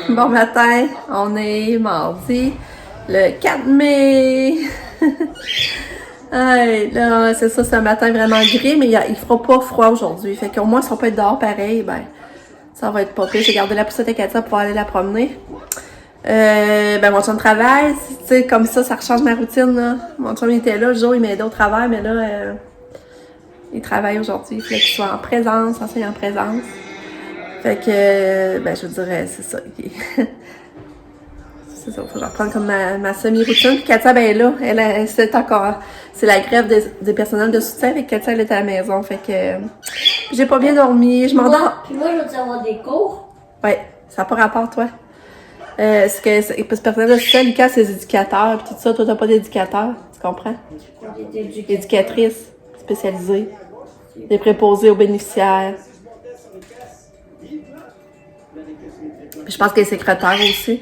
Bon matin, on est mardi, le 4 mai. Hey, là, c'est ça, c'est un matin vraiment gris, mais il fera pas froid aujourd'hui. Fait qu'au moins, si on peut être dehors pareil, ben, ça va être pas pire. J'ai gardé la poussette à Katia pour aller la promener. Ben, mon chum travaille, tu sais, comme ça rechange ma routine, là. Mon chum, il était là, le jour, il m'aidait au travail, mais là, il travaille aujourd'hui. Il fallait qu'il soit en présence, enseigne en présence. Fait que, ben, je vous dirais, c'est ça. C'est ça, faut que je reprenne comme ma semi-routine. Puis Katia, ben là, elle c'est encore, c'est la grève des personnels de soutien. Fait que Katia, elle est à la maison. Fait que, j'ai pas bien dormi, je m'endors. Puis moi, je veux avoir des cours. Ouais, ça n'a pas rapport, toi. Parce que personnel de soutien, Lucas, c'est les éducateurs. Puis tout ça, toi, t'as pas d'éducateur. Tu comprends? Éducatrice spécialisée. Des préposés aux bénéficiaires. Je pense qu'elle est secrétaire aussi.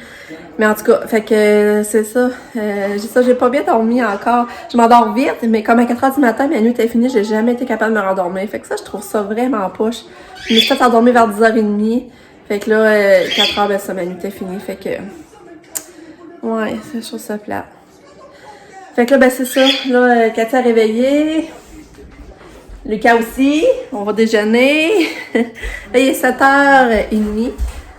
Mais en tout cas, fait que c'est ça. J'ai pas bien dormi encore. Je m'endors vite, mais comme à 4h du matin, ma nuit était finie, j'ai jamais été capable de me rendormir. Fait que ça, je trouve ça vraiment poche. Je me suis fait endormir vers 10h30. Fait que là, 4h, ben ça, ma nuit était finie. Fait que, ouais, je trouve ça plat. Fait que là, ben c'est ça. Là, Katia a réveillé. Lucas aussi. On va déjeuner. Là, il est 7h30.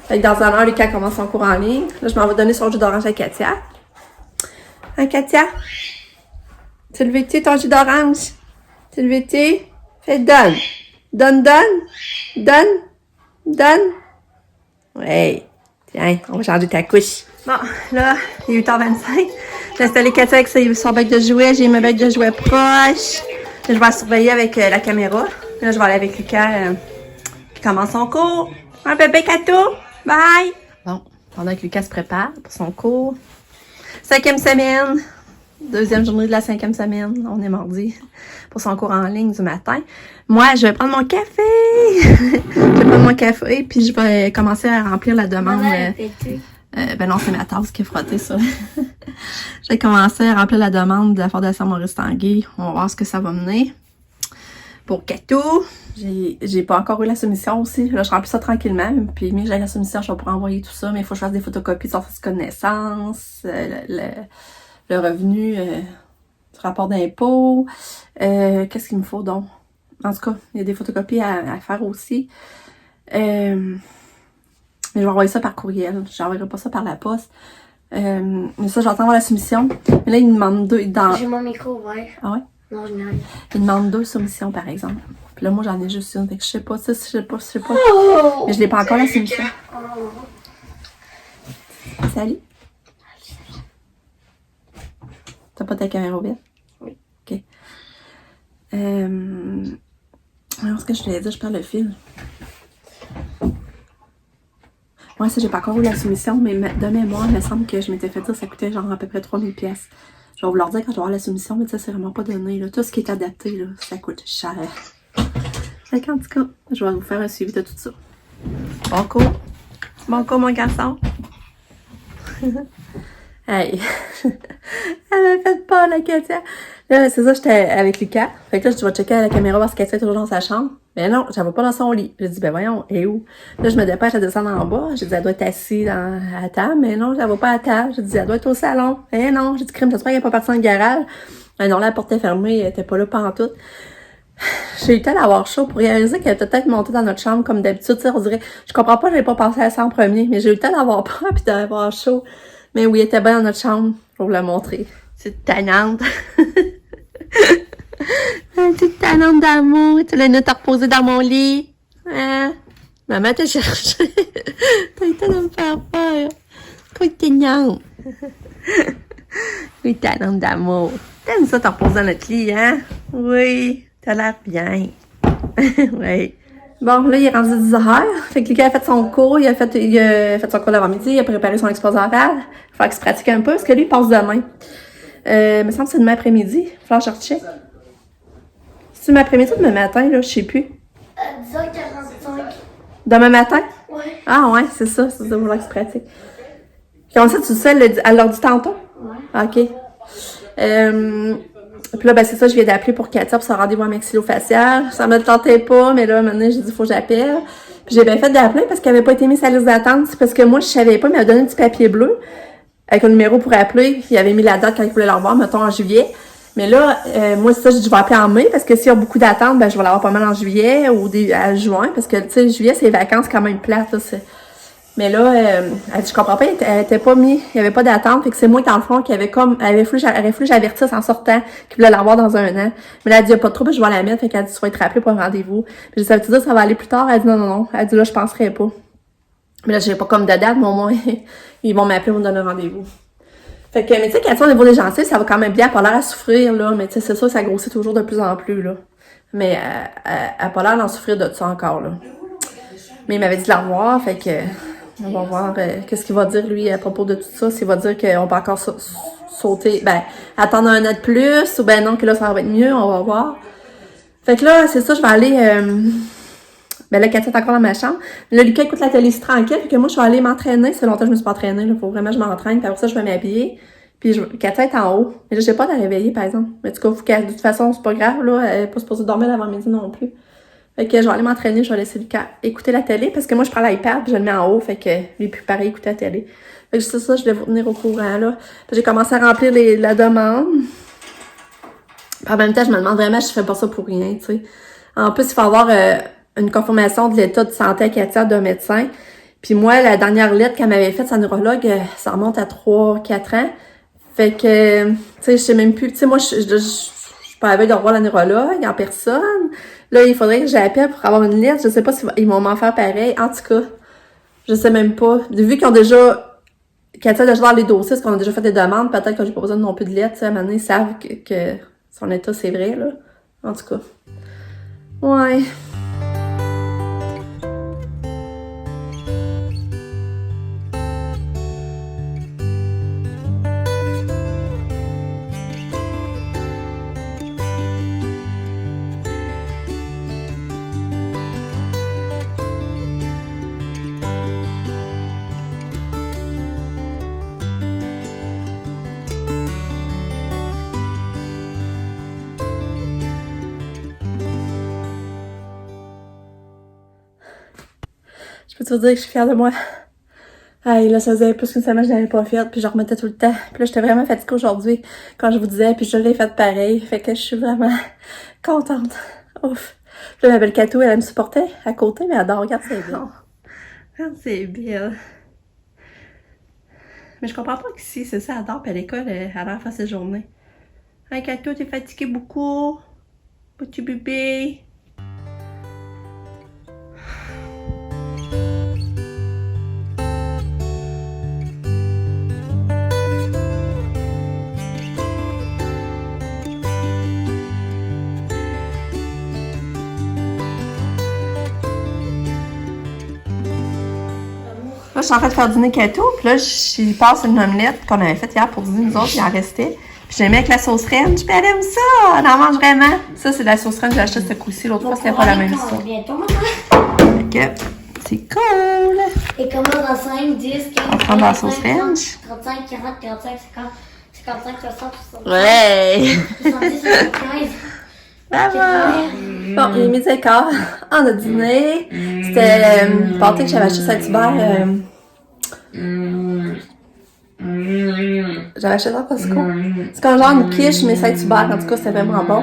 Fait que dans un heure, Lucas commence son cours en ligne. Là, je m'en vais donner son jus d'orange à Katia. Hein, Katia? Tu levé-tu ton jus d'orange? Tu levé-tu? Fais donne. Donne. Ouais. Tiens, on va changer ta couche. Bon, là, il est 8h25. J'ai installé Katia avec son bec de jouet. J'ai mon bec de jouet proche. Là, je vais la surveiller avec la caméra. Là, je vais aller avec Lucas qui commence son cours. Un bébé Kato! Bye! Bon, pendant que Lucas se prépare pour son cours. 5e semaine. 2e journée de la 5e semaine. On est mardi. Pour son cours en ligne du matin. Moi, je vais prendre mon café! Je vais prendre mon café, puis je vais commencer à remplir la demande. Ben non, c'est ma tasse qui a frotté ça. Je vais commencer à remplir la demande de la Fondation Maurice Tanguay. On va voir ce que ça va mener. Pour Kato, j'ai pas encore eu la soumission aussi. Là, je remplis ça tranquillement. Puis, mais j'ai la soumission, je vais pouvoir envoyer tout ça. Mais il faut que je fasse des photocopies de son certificat de naissance, le revenu, du rapport d'impôt. Qu'est-ce qu'il me faut donc? En tout cas, il y a des photocopies à faire aussi. Mais je vais envoyer ça par courriel. Je n'enverrai pas ça par la poste. Mais ça, j'attends voir la soumission. Mais là, il me demande deux. J'ai mon micro ouvert. Ah ouais? Non, je n'ai rien. Il demande 2 soumissions, par exemple. Puis là, moi, j'en ai juste une. Fait que je sais pas. Oh! Mais je n'ai pas encore la soumission. Salut. T'as pas ta caméra ouverte? Oui. OK. Alors, ce que je te l'ai dit, je perds le fil. Moi, ça, j'ai pas encore eu la soumission, mais de mémoire, il me semble que je m'étais fait dire que ça coûtait genre à peu près 3000$. Je vais vous leur dire quand je vais avoir la soumission, mais ça, c'est vraiment pas donné. Là. Tout ce qui est adapté, là, ça coûte cher. Fait qu'en tout cas, je vais vous faire un suivi de tout ça. Bon cours. Bon cours, mon garçon. Hey. Elle m'a fait peur, la Katia. Là, c'est ça, j'étais avec Lucas. Fait que là, je vais checker à la caméra parce que Katia est toujours dans sa chambre. Mais non, j'avais pas dans son lit. J'ai dit, ben voyons, et où? Là, je me dépêche à descendre en bas. J'ai dit, elle doit être assise à la table. Mais non, je la vois pas à table. J'ai dit, elle doit être au salon. Eh non, j'ai dit, crime, j'espère qu'elle est pas partie dans le garage. Eh non, la porte est fermée, elle était pas là pantoute. J'ai eu le temps d'avoir chaud pour réaliser qu'elle était peut-être montée dans notre chambre comme d'habitude. Tu sais, on dirait, je comprends pas, j'avais pas pensé à ça en premier, mais j'ai eu le temps d'avoir peur pis d'avoir chaud. Mais oui, elle était bien dans notre chambre. Je vais vous la montrer. C'est tannante. Toute tannante d'amour. Tu l'as noté à reposer dans mon lit. Hein? Maman t'a cherché. T'as été de me faire peur. Quoi que tannante. Oui, tannante d'amour. T'aimes ça te reposer dans notre lit, hein? Oui. T'as l'air bien. Oui. Bon, là, il est rendu 10h. Fait que Lucas a fait son cours, il a fait son cours d'avant-midi, il a préparé son exposé oral. Il va falloir qu'il se pratique un peu, parce que lui, il passe demain. Il me semble que c'est demain après-midi. Il va falloir que je recheck. C'est demain après-midi ou demain matin, là, je sais plus. 10h45. Demain matin? Ouais. Ah ouais, c'est ça, il va falloir qu'il se pratique. Comment ça, tu sais, elle leur dit tantôt? Ouais. OK. Puis là, ben c'est ça, je viens d'appeler pour Katia pour son rendez-vous en maxillofacial. Ça me tentait pas, mais là, maintenant, j'ai dit, faut que j'appelle. Puis j'ai bien fait d'appeler parce qu'elle avait pas été mise sa liste d'attente. C'est parce que moi, je savais pas, mais elle m'a donné un petit papier bleu avec un numéro pour appeler. Il avait mis la date quand il voulait la revoir, mettons en juillet. Mais là, moi, c'est ça, j'ai dit, je vais appeler en mai parce que s'il y a beaucoup d'attentes, ben je vais l'avoir pas mal en juillet ou à juin parce que, tu sais, juillet, c'est les vacances quand même plates, là, Mais là, elle dit, je comprends pas, elle était pas mis, il y avait pas d'attente, fait que c'est moi, dans le fond, qui avait comme, elle aurait fallu que j'avertisse en sortant, qu'il voulait l'avoir dans un an. Mais là, elle dit, il y a pas de trouble, je vais la mettre, fait qu'elle dit, tu vas être rappelée pour un rendez-vous. Puis j'ai dit, ça veut dire que ça va aller plus tard? Elle dit, non. Elle dit, là, je penserais pas. Mais là, j'ai pas comme de date, mais au moins, ils vont m'appeler, ils vont me donner un rendez-vous. Fait que, mais tu sais, Katia, au niveau des gencives, ça va quand même bien, elle a pas l'air à souffrir, là, mais tu sais, c'est ça, ça grossit toujours de plus en plus, là. Mais elle a pas l'air d'en souffrir de ça encore, là. Mais il m'avait dit de la revoir, fait que on va voir qu'est-ce qu'il va dire, lui, à propos de tout ça. S'il va dire qu'on peut encore sauter, ben, attendre un an de plus, ou ben non, que là, ça va être mieux, on va voir. Fait que là, c'est ça, je vais aller... ben là, Katia est encore dans ma chambre. Là, Lucas écoute la télé tranquille, puis que moi, je vais aller m'entraîner. C'est longtemps que je me suis pas entraînée, là. Faut vraiment que je m'entraîne, puis après ça, je vais m'habiller. Puis Katia est en haut. Mais là, j'ai pas de la réveiller, par exemple. Mais en tout cas, de toute façon, c'est pas grave, là. Elle est pas supposée dormir l'avant-midi non plus. Fait que je vais aller m'entraîner, je vais laisser Lucas écouter la télé, parce que moi, je prends l'iPad, puis je le mets en haut, fait que lui, puis pareil, écouter la télé. Fait que c'est ça, je vais vous tenir au courant, là. Puis j'ai commencé à remplir la demande. Puis en même temps, je me demande vraiment si je fais pas ça pour rien, tu sais. En plus, il faut avoir une confirmation de l'état de santé à Katia d'un médecin. Puis moi, la dernière lettre qu'elle m'avait faite, sa neurologue, ça remonte à 3-4 ans. Fait que, tu sais, je sais même plus, tu sais, moi, je suis pas avec de revoir la neurologue en personne. Là, il faudrait que j'appelle pour avoir une lettre. Je sais pas s'ils vont m'en faire pareil. En tout cas, je sais même pas. Vu qu'ils ont déjà... Katia a déjà dans les dossiers, parce qu'on a déjà fait des demandes, peut-être que j'ai pas besoin non plus de lettre. Tu sais, à un moment donné, ils savent que son état, c'est vrai, là. En tout cas. Ouais. Je peux te dire que je suis fière de moi. Aïe, là, ça faisait plus qu'une semaine que je n'avais pas fait, puis je remettais tout le temps. Puis là, j'étais vraiment fatiguée aujourd'hui, quand je vous disais, puis je l'ai fait pareil. Fait que je suis vraiment contente. Ouf. Puis là, ma belle Catou, elle me supportait à côté, mais elle adore. Regarde, c'est bien. Regarde, c'est bien. Mais je comprends pas qu'ici, c'est ça, elle adore, puis à l'école, elle a l'air faire ses journées. Hey, Catou, t'es fatiguée beaucoup? Petit bébé? Là, je suis en train de faire dîner Kato, puis là, j'y passe une omelette qu'on avait faite hier pour dîner, nous autres, il en restait. Puis j'ai mis avec la sauce ranch, puis elle aime ça, elle en mange vraiment. Ça, c'est de la sauce ranch que j'ai acheté ce coup-ci, l'autre fois, c'était pas la même histoire. Fait que, c'est cool! Et comment dans 5, 10, 15, On prend dans la sauce ranch. 35, 40, 45, 50, 55, 60, 70, Ouais! 70, 75. Bravo! Bon, il est midi et quart. On a dîné. C'était pâté que j'avais acheté Saint-Hubert. J'avais acheté ça à Costco. C'est comme genre une quiche, mais Saint-Hubert. En tout cas, c'était vraiment bon.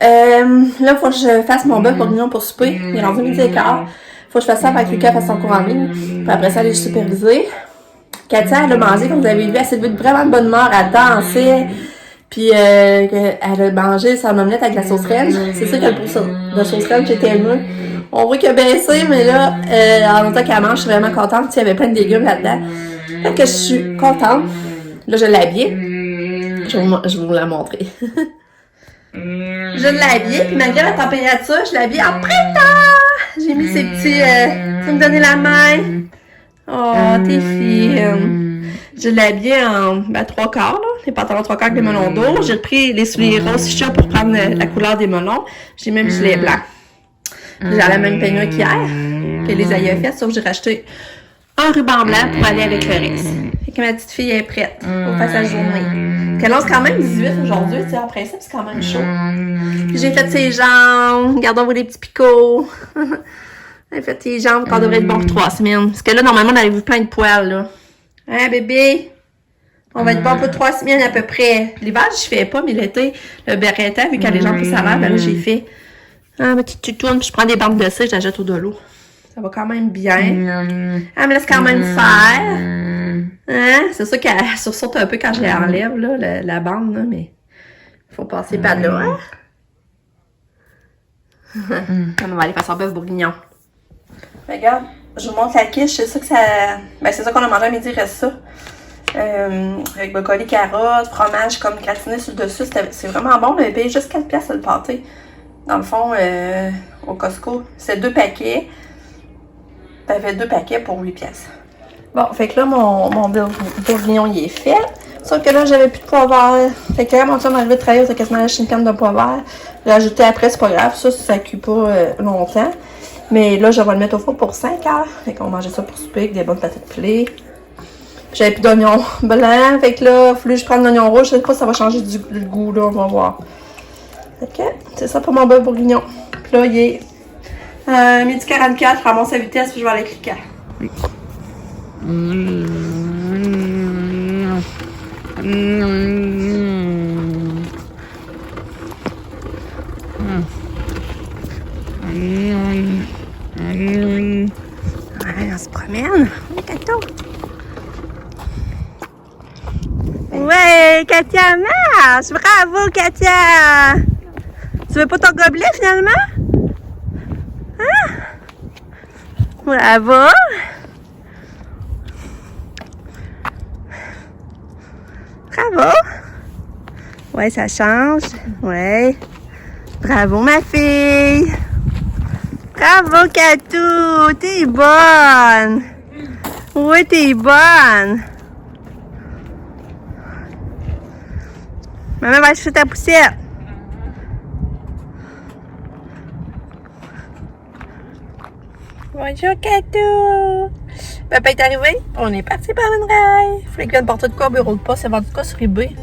Là, il faut que je fasse mon bœuf bourguignon pour souper. Il est rendu midi et quart. Faut que je fasse ça avec Lucas, fasse son cours en ligne. Puis après ça, aller le superviser. Katia, elle a mangé, comme vous avez vu, elle s'est levée de vraiment de bonne humeur. Elle dansait. Puis elle a mangé son omelette avec la sauce ranch. C'est sûr que le sauce ranch était mieux. On voit qu'elle a baissé, mais là, en même temps qu'elle mange, je suis vraiment contente. Il y avait plein de légumes là-dedans. Fait que je suis contente. Là, je l'ai habillée. Je vais vous la montrer. Je l'ai habillée, puis malgré la température, je l'ai habillée en printemps. J'ai mis ces petits... tu me donner la main. Oh, t'es fine. Je l'ai habillée en 3 quarts, là. Les pantalons 3 quarts avec des melons d'eau. J'ai repris les souliers roses fichus pour prendre la couleur des melons. J'ai même gilet blanc. J'ai la même peignoir qu'hier, que les aïeux fait, sauf que j'ai racheté un ruban blanc pour aller avec le reste. Fait que ma petite fille est prête pour faire sa journée. Qu'elle lance quand même 18 aujourd'hui, tu sais, en principe, c'est quand même chaud. Puis j'ai fait ses jambes. Regardons-vous les petits picots. Elle a fait ses jambes qu'on devrait être bon pour 3 semaines. Parce que là, normalement, on arrive plein de poils, là. Hein, bébé? On va être bon pour 3 semaines à peu près. L'hiver, je fais pas, mais l'été, le beretta, vu qu'elle a les jambes plus à l'air, ben là, j'ai fait. Ah, ma petite tutoune, puis je prends des bandes de sèche, je la jette au de l'eau. Ça va quand même bien. Elle me laisse quand même faire. Hein? C'est sûr qu'elle sursaute un peu quand je l'enlève, là, la bande, là, mais faut passer par là, hein? On va aller faire son bœuf bourguignon. Regarde, je vous montre la quiche, c'est ça que ça... Ben, c'est ça qu'on a mangé à midi, il reste ça. Avec brocoli, carottes, fromage comme gratiné sur le dessus, c'est vraiment bon. On avait payé juste 4 piastres le pâté. Dans le fond, au Costco, c'est 2 paquets. T'avais 2 paquets pour 8 piastres. Bon, fait que là, mon bourguignon, il est fait. Sauf que là, j'avais plus de pois verts. Fait que là, mon chum est arrivé de travailler, on s'est quasiment acheté une canne de pois verts. J'ai ajouté après, c'est pas grave. Ça cuit pas longtemps. Mais là, je vais le mettre au four pour 5 heures. Fait qu'on mangeait ça pour souper avec des bonnes patates pilées. J'avais plus d'oignons blancs. Fait que là, il fallu que je prenne l'oignon rouge. Je sais pas si ça va changer le goût, là. On va voir. Fait que c'est ça pour mon bœuf bourguignon. Puis là, il est 12h44. Je ramasse sa vitesse puis je vais aller cliquer. Ouais, on se promène. Oui, Kato. Ouais, Katia marche. Bravo, Katia. Tu veux pas ton gobelet, finalement? Hein? Bravo. Bravo. Ouais, ça change. Ouais. Bravo, ma fille. Bravo, Katou! T'es bonne! Oui, t'es bonne! Maman va acheter ta poussière. Bonjour, Katou! Papa est arrivé. On est parti par une rail. Il fallait qu'il vienne porter de quoi au bureau de poste. C'est vendu de quoi sur eBay.